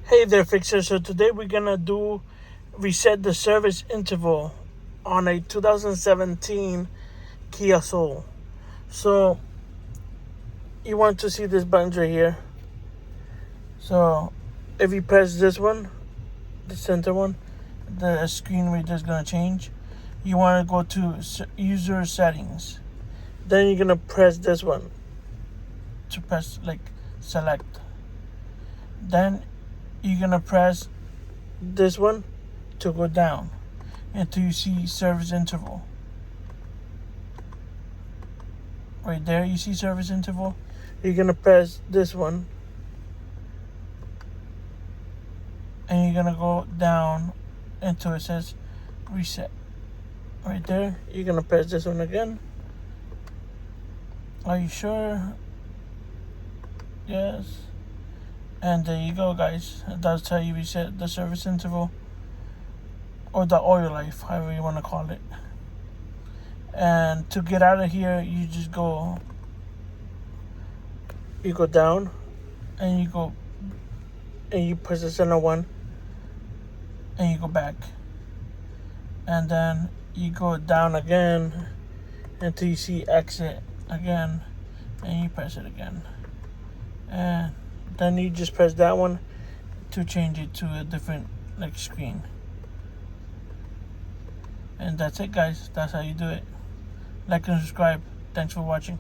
Hey there, Fixer. So today we're gonna do reset the service interval on a 2017 Kia Soul. So you want to see this button right here. So if you press this one, the center one, the screen reader is gonna change. You want to go to user settings. Then you're gonna press this one to press select. Then you're gonna press this one to go down until you see service interval. Right there, you see service interval. You're gonna press this one and you're gonna go down until it says reset. Right there, you're gonna press this one again. Are you sure? Yes. And there you go, guys. That's how you reset the service interval, or the oil life, however you want to call it. And to get out of here, you just go down and you press the center one and you go back, and then you go down again until you see exit again and you press it again, and then you just press that one to change it to a different screen. And that's it, guys. That's how you do it. Like and subscribe. Thanks for watching.